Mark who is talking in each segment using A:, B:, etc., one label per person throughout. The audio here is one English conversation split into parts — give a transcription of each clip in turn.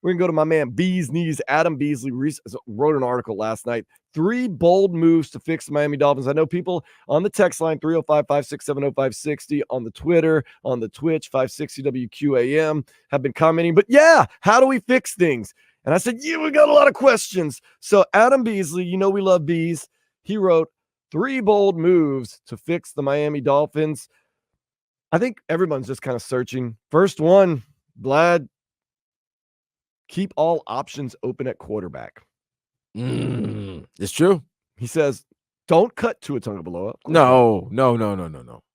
A: We're going to go to my man Bees Knees. Adam Beasley wrote an article last night. 3 bold moves to fix the Miami Dolphins. I know people on the text line, 305-567-0560, on the Twitter, on the Twitch, 560 WQAM, have been commenting. But yeah, how do we fix things? And I said, yeah, we got a lot of questions. So Adam Beasley, you know we love Bees. He wrote 3 bold moves to fix the Miami Dolphins. I think everyone's just kind of searching. First one, Vlad, keep all options open at quarterback.
B: It's true.
A: He says, don't cut Tua Tagovailoa.
B: No.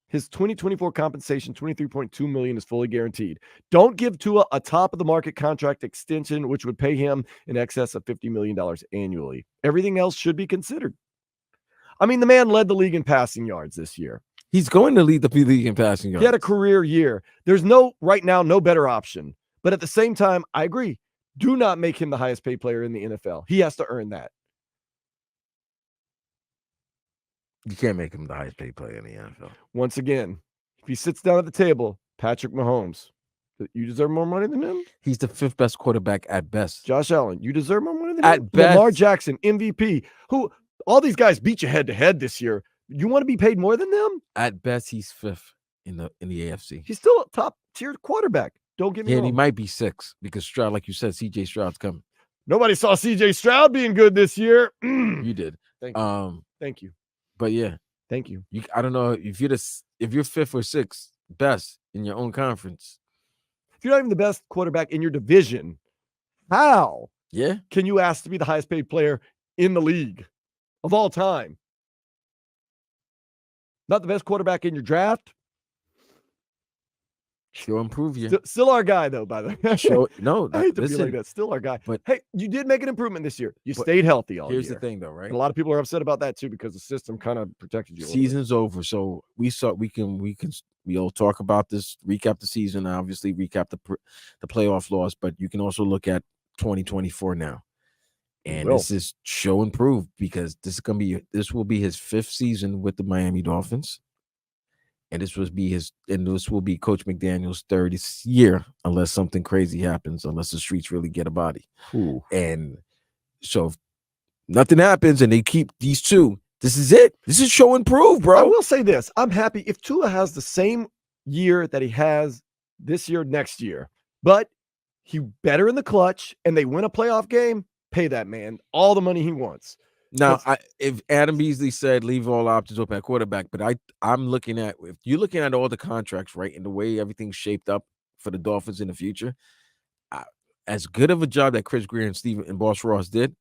A: His 2024 compensation, $23.2 million, is fully guaranteed. Don't give Tua a top-of-the-market contract extension, which would pay him in excess of $50 million annually. Everything else should be considered. I mean, the man led the league in passing yards this year.
B: He's going to lead the league in passing yards.
A: He had a career year. There's right now, no better option. But at the same time, I agree. Do not make him the highest paid player in the NFL. He has to earn that.
B: You can't make him the highest paid player in the NFL.
A: Once again, if he sits down at the table, Patrick Mahomes, you deserve more money than him?
B: He's the 5th best quarterback at best.
A: Josh Allen, you deserve more money than him?
B: At best.
A: Lamar Jackson, MVP. All these guys beat you head-to-head this year. You want to be paid more than them?
B: At best, he's 5th in the AFC.
A: He's still a top-tier quarterback. Don't get me wrong.
B: And he might be 6th because Stroud, like you said, CJ Stroud's coming.
A: Nobody saw CJ Stroud being good this year.
B: You did.
A: Thank you. Thank you.
B: But yeah.
A: Thank you.
B: I don't know if you're 5th or 6th best in your own conference.
A: If you're not even the best quarterback in your division, how can you ask to be the highest paid player in the league of all time? Not the best quarterback in your draft?
B: She'll improve you.
A: Still our guy, though, by the way. I hate to be like that. Still our guy. But hey, you did make an improvement this year. You stayed healthy all year.
B: Here's the thing, though, right?
A: And a lot of people are upset about that too because the system kind of protected you.
B: Season's over, so we all talk about this, recap the season, obviously recap the playoff loss, but you can also look at 2024 now, and this is show and prove because this will be his 5th season with the Miami Dolphins. And this will be Coach McDaniel's 3rd year, unless something crazy happens, unless the streets really get a body.
A: Ooh.
B: And so if nothing happens and they keep these 2, this is it. This is show and prove, bro.
A: I will say this. I'm happy if Tua has the same year that he has this year, next year, but he better in the clutch and they win a playoff game, pay that man all the money he wants.
B: Now, if Adam Beasley said leave all options open at quarterback, but I'm looking at, if you're looking at all the contracts, right, and the way everything's shaped up for the Dolphins in the future, as good of a job that Chris Greer and Boss Ross did,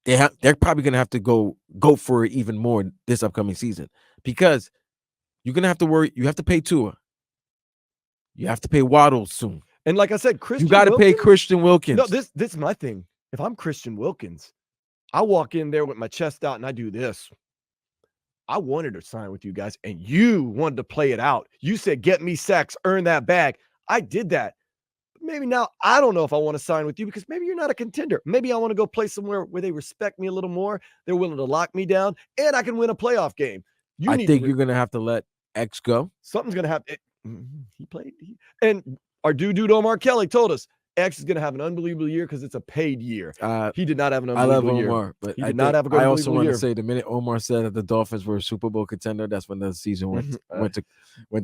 B: they're probably going to have to go for it even more this upcoming season because you're going to have to worry. You have to pay Tua. You have to pay Waddle soon.
A: And like I said,
B: you got to pay Christian Wilkins.
A: No, this is my thing. If I'm Christian Wilkins, I walk in there with my chest out and I do this. I wanted to sign with you guys and you wanted to play it out. You said, get me sacks, earn that bag. I did that. But maybe now I don't know if I want to sign with you because maybe you're not a contender. Maybe I want to go play somewhere where they respect me a little more. They're willing to lock me down and I can win a playoff game.
B: I think you're going to have to let X go.
A: Something's going to happen. He played. And our dude Omar Kelly told us, X is going to have an unbelievable year because it's a paid year. He did not have an unbelievable year.
B: I love Omar, but
A: he did not have a good year.
B: I also want to say the minute Omar said that the Dolphins were a Super Bowl contender, that's when the season went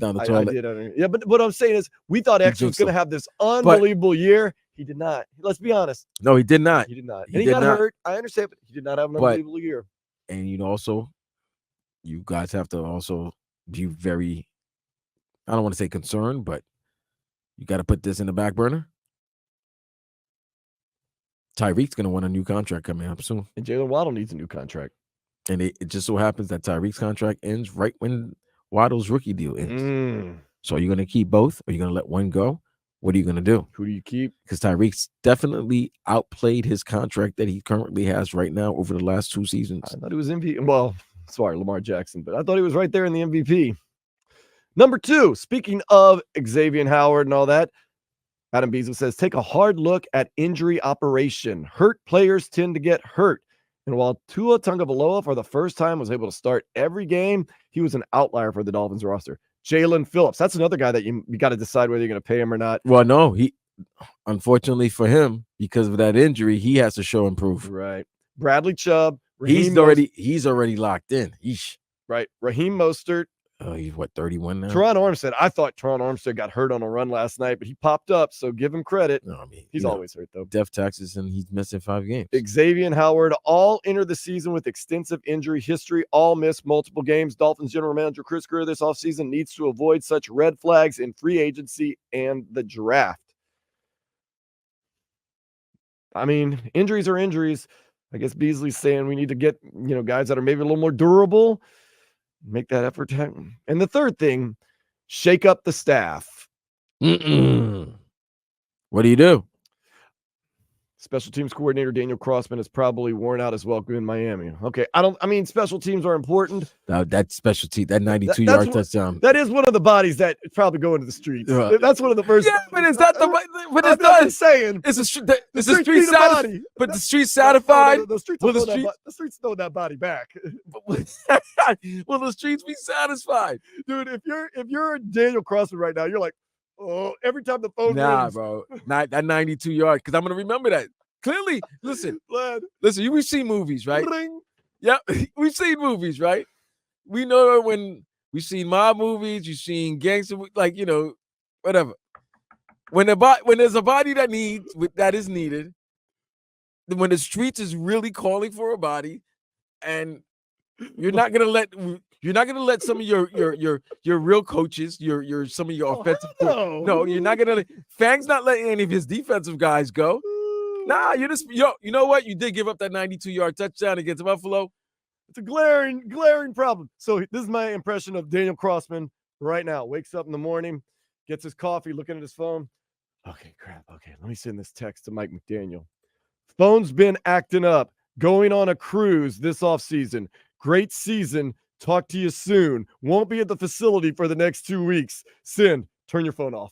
B: down the toilet.
A: Yeah, but what I'm saying is we thought X was going to have this unbelievable year. He did not. Let's be honest.
B: No, he did not.
A: He did not. And he got hurt. I understand, but he did not have an unbelievable year.
B: And you guys have to also be very, I don't want to say concerned, but you got to put this in the back burner. Tyreek's going to want a new contract coming up soon.
A: And Jalen Waddle needs a new contract.
B: And it just so happens that Tyreek's contract ends right when Waddle's rookie deal ends. So are you going to keep both? Or are you going to let one go? What are you going to do?
A: Who do you keep?
B: Because Tyreek's definitely outplayed his contract that he currently has right now over the last 2 seasons.
A: I thought he was MVP. Well, sorry, Lamar Jackson, but I thought he was right there in the MVP. Number 2, speaking of Xavier Howard and all that, Adam Beasley says, take a hard look at injury operation. Hurt players tend to get hurt. And while Tua Tagovailoa for the first time was able to start every game, he was an outlier for the Dolphins roster. Jalen Phillips, that's another guy that you got to decide whether you're going to pay him or not.
B: Well, no, unfortunately for him, because of that injury, he has to show improve.
A: Right. Bradley Chubb.
B: He's already locked in. Yeesh.
A: Right. Raheem Mostert.
B: Oh, he's what, 31 now?
A: Teron Armstead. I thought Teron Armstead got hurt on a run last night, but he popped up, so give him credit.
B: No, I mean,
A: he's always hurt, though.
B: Death taxes, and he's missing 5 games.
A: Xavier Howard all entered the season with extensive injury history, all missed multiple games. Dolphins general manager Chris Greer this offseason needs to avoid such red flags in free agency and the draft. I mean, injuries are injuries. I guess Beasley's saying we need to get, guys that are maybe a little more durable, make that effort. And the third thing, shake up the staff.
B: What do you do?
A: Special teams coordinator Daniel Crossman is probably worn out as well in Miami. Okay, I mean, special teams are important.
B: That special team, that 92-yard touchdown.
A: That is one of the bodies that probably go into the streets. That's one of the first.
B: Yeah, but is that the? But it's
A: not saying
B: it's the street satisfied. But the street satisfied.
A: The streets throw that body back.
B: Will the streets be satisfied,
A: dude? If you're Daniel Crossman right now, you're like, oh, every time the phone rings.
B: Bro. Not that 92-yard, because I'm going to remember that. Clearly, listen, we've seen movies, right?
A: Ring.
B: Yeah, we've seen movies, right? We know when we've seen mob movies, you've seen gangster, whatever. When there's a body that is needed, when the streets is really calling for a body, and you're not gonna let some of your real coaches, some of your offensive. No, you're not gonna. Fang's not letting any of his defensive guys go. Nah, you know what? You did give up that 92-yard touchdown against Buffalo.
A: It's a glaring problem. So this is my impression of Daniel Crossman right now. Wakes up in the morning, gets his coffee, looking at his phone. Okay, crap. Okay, let me send this text to Mike McDaniel. Phone's been acting up. Going on a cruise this offseason. Great season. Talk to you soon. Won't be at the facility for the next 2 weeks. Sin, turn your phone off.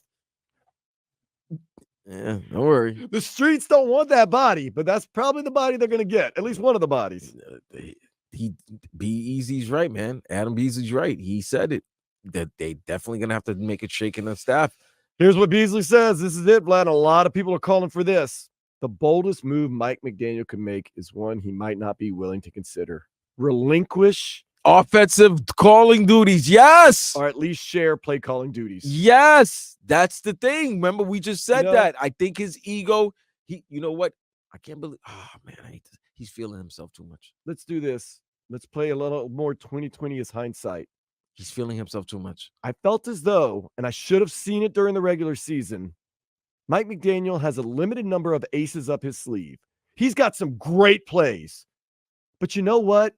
B: Yeah, don't worry.
A: The streets don't want that body, but that's probably the body they're going to get. At least one of the bodies.
B: Beasley's right, man. Adam Beasley's right. He said it. That they definitely going to have to make a shake in the staff.
A: Here's what Beasley says. This is it, Vlad. A lot of people are calling for this. The boldest move Mike McDaniel could make is one he might not be willing to consider. Relinquish
B: offensive calling duties, yes,
A: or at least share play calling duties.
B: Yes, that's the thing. Remember, we just said that. I think his ego. You know what? I can't believe. Oh man, I hate this. He's feeling himself too much.
A: Let's do this. Let's play a little more 2020 as hindsight.
B: He's feeling himself too much.
A: I felt as though, and I should have seen it during the regular season, Mike McDaniel has a limited number of aces up his sleeve. He's got some great plays. But you know what?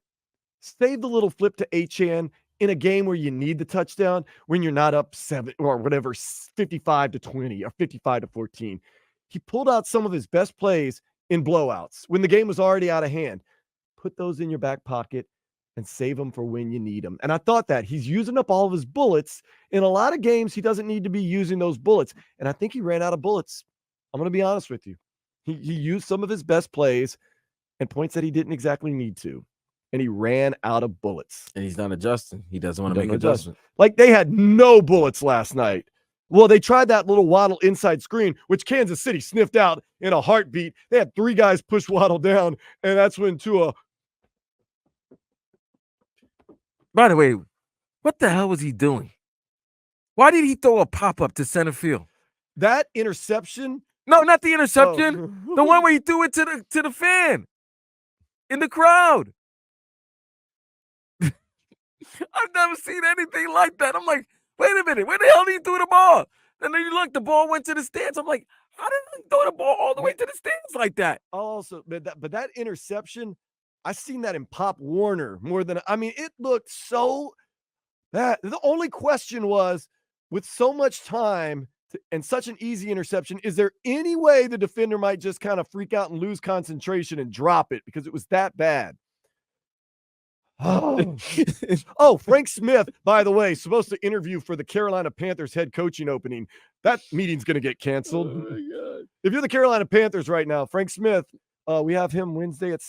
A: Save the little flip to Achane in a game where you need the touchdown, when you're not up 7 or whatever, 55-20 or 55-14. He pulled out some of his best plays in blowouts when the game was already out of hand. Put those in your back pocket and save them for when you need them. And I thought that he's using up all of his bullets. In a lot of games, he doesn't need to be using those bullets. And I think he ran out of bullets. I'm going to be honest with you. He used some of his best plays and points that he didn't exactly need to. And he ran out of bullets.
B: And he's not adjusting. He doesn't want to make an adjustment.
A: Like they had no bullets last night. Well, they tried that little Waddle inside screen, which Kansas City sniffed out in a heartbeat. They had 3 guys push Waddle down, and that's when Tua.
B: By the way, what the hell was he doing? Why did he throw a pop-up to center field?
A: That interception?
B: No, not the interception. The one where he threw it to the fan in the crowd. I've never seen anything like that. I'm like, wait a minute, where the hell did he throw the ball? And then you look, the ball went to the stands. I'm like, how did he throw the ball all the way to the stands like that?
A: Also, but that interception, I've seen that in Pop Warner more than, it looked so bad. The only question was, with so much time and such an easy interception, is there any way the defender might just kind of freak out and lose concentration and drop it because it was that bad? Oh, Frank Smith, by the way, supposed to interview for the Carolina Panthers head coaching opening. That meeting's going to get canceled. Oh my God. If you're the Carolina Panthers right now, Frank Smith, we have him Wednesday at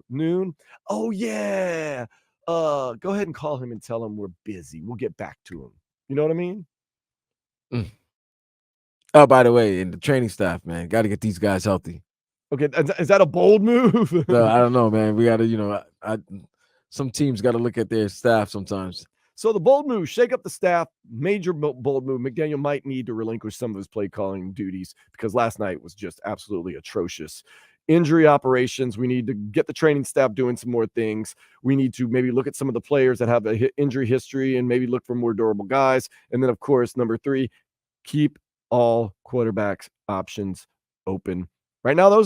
A: noon. Oh yeah. Go ahead and call him and tell him we're busy. We'll get back to him. You know what I mean?
B: Oh, by the way, in the training staff, man, got to get these guys healthy.
A: Okay, is that a bold move?
B: So I don't know, man. We got to, some teams got to look at their staff sometimes.
A: So the bold move, shake up the staff, major bold move. McDaniel might need to relinquish some of his play calling duties because last night was just absolutely atrocious. Injury operations, we need to get the training staff doing some more things. We need to maybe look at some of the players that have a injury history and maybe look for more durable guys. And then, of course, number 3, keep all quarterbacks options open. Right now, those